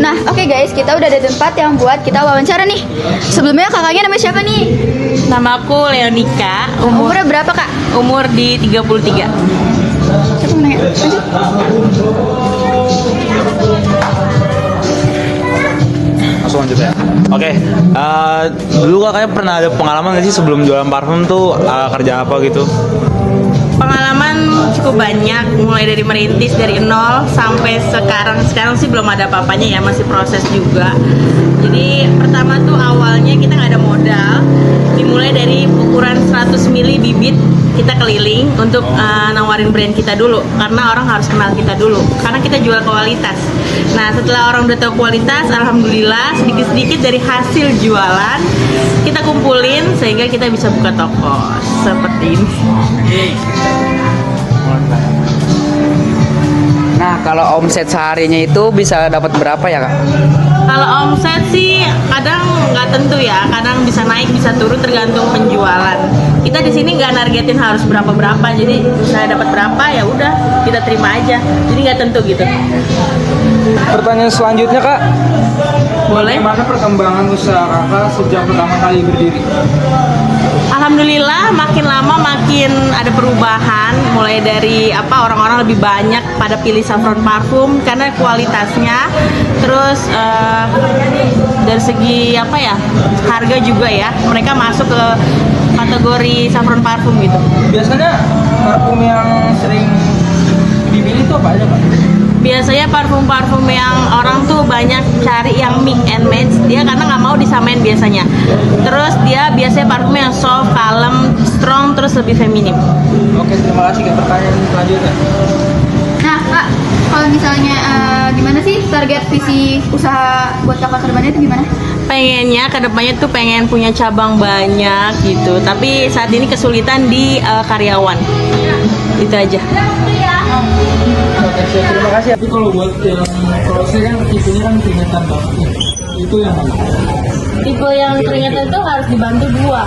Nah, oke guys, kita udah ada tempat yang buat kita wawancara nih. Sebelumnya kakaknya namanya siapa nih? Nama aku Leonika, Umurnya berapa kak? umur di 33. Siapa yang nanya? Lanjut. Langsung lanjut ya. Oke, dulu kakaknya pernah ada pengalaman nggak sih sebelum jualan parfum tuh kerja apa gitu? Pengalaman cukup banyak, mulai dari merintis dari nol sampai sekarang. Sekarang sih belum ada apa-apanya ya, masih proses juga. Jadi pertama tuh awalnya kita nggak ada modal, dimulai dari ukuran 100 ml bibit. Kita keliling untuk nawarin brand kita dulu, karena orang harus kenal kita dulu, karena kita jual kualitas. Nah, setelah orang udah tahu kualitas, alhamdulillah sedikit-sedikit dari hasil jualan kita kumpulin sehingga kita bisa buka toko seperti ini. Nah, kalau omset seharinya itu bisa dapat berapa ya kak? Kalau omset sih kadang nggak tentu ya, kadang bisa naik bisa turun tergantung penjualan. Kita di sini nggak nargetin harus berapa, jadi saya dapat berapa ya udah kita terima aja. Jadi nggak tentu gitu. Pertanyaan selanjutnya kak, Boleh? bagaimana perkembangan usaha kakak sejak pertama kali berdiri? Alhamdulillah makin lama makin ada perubahan, mulai dari orang-orang lebih banyak pada pilih saffron parfum karena kualitasnya, terus dari segi harga juga ya, mereka masuk ke kategori saffron parfum gitu. Biasanya parfum yang sering dipilih itu apa aja kak? Biasanya parfum-parfum yang orang tuh banyak cari yang mix and match, dia karena nggak mau disamain biasanya. Terus dia biasanya parfum yang soft, kalem, strong, terus lebih feminim. Oke, terima kasih kak. Pertanyaan selanjutnya. Nah kak, kalau misalnya gimana sih target visi usaha buat kakak ke depannya itu gimana? Pengennya kedepannya tuh pengen punya cabang banyak gitu, tapi saat ini kesulitan di karyawan. Itu aja. Oke, terima kasih. Tapi kalau buat yang proses kan tipenya kan keringetan banget. Itu yang mana? Tipe yang keringetan itu harus dibantu dua.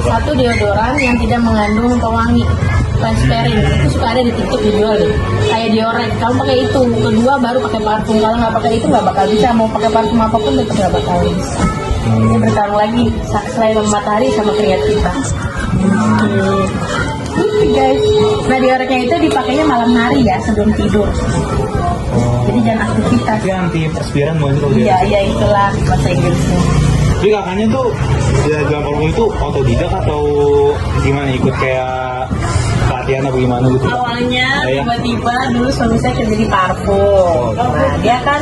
Satu deodoran yang tidak mengandung pewangi, transparent. Itu suka ada di TikTok dijual deh. Kayak Diorek, kamu pakai itu. Kedua baru pakai parfum. Kalau nggak pakai itu nggak bakal bisa. Mau pakai parfum apapun tetap nggak bakal bisa. Ini bertarung lagi selain matahari sama keringat kita. Guys, nah Dioreknya itu dipakainya malam hari ya sebelum tidur. Jadi jangan aktivitas. Tapi anti perspiran mungkin kalau Iya, iya itulah bahasa Inggrisnya. Tapi kakaknya tuh ya jualan parfum itu otodidak atau gimana, ikut kayak pelatihan atau gimana gitu? Awalnya Iya. tiba-tiba dulu suami saya kerja di parfum. Nah dia kan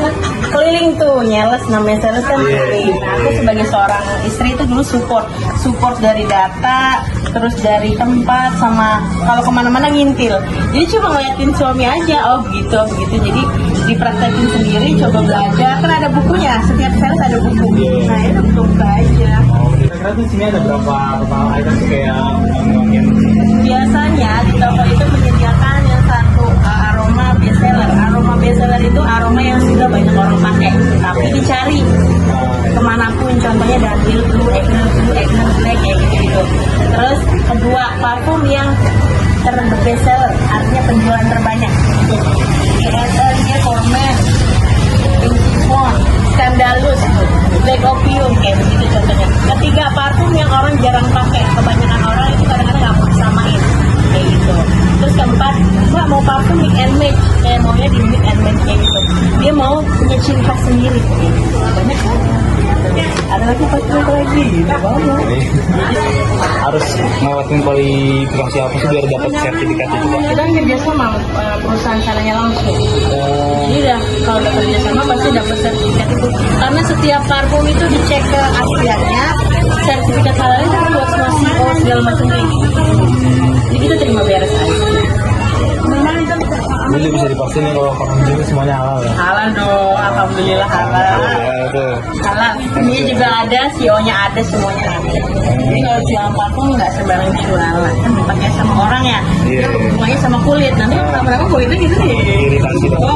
keliling tuh nyales, namanya sales kan keliling. Nah, aku sebagai seorang istri itu dulu support dari data, terus dari tempat, sama kalau kemana-mana ngintil. Jadi cuma ngeliatin suami aja, oh begitu. Jadi dipraktekin sendiri, coba belajar. Kan ada bukunya, setiap sales ada buku. Nah itu buka aja. Oh, kira-kira tuh sini ada berapa total item sih kayak ngomongin? Biasanya di toko itu menyediakan yang satu aroma bestseller. Aroma bestseller itu aroma yang sudah banyak orang pakai, tapi dicari kemanapun. Contohnya Daniel Blue, Eggner Black kayak gitu. Terus kedua parfum yang terbestseller, artinya penjualan terbanyak. Dia Formen, Chiffon, Scandalous, Black Opium kayak begitu contohnya. Ketiga parfum yang orang jarang pakai, kebanyakan orang itu kadang-kadang nggak mau disamain kayak gitu. Terus keempat, Mbak mau parfum mix and match, kayak maunya di mix and match kayak gitu. Dia mau punya ciri khas sendiri. Banyak kan? Ada lagi parfum lagi, banyak. Harus ngelewatin kualifikasi apa sih biar dapat sertifikat itu? Kita kerja sama perusahaan sananya langsung. Jadi udah kalau udah kerja sama pasti dapat sertifikat itu. Karena setiap parfum itu dicek ke asliannya, sertifikat halal itu kan buat semua CO segala macam kayak gitu. Jadi kita terima beres aja. Jadi bisa dipastikan kalau parfum ini semuanya halal ya? Halal dong, alhamdulillah halal. Ya itu. Halal. Ini juga ada, CEO-nya ada, semuanya ada. Jadi kalau jual parfum nggak sembarang jualan, kan dipakai sama orang ya. Iya. Dia hubungannya sama kulit. Nanti lama-lama kulitnya gitu deh. Iritasi dong. Oh,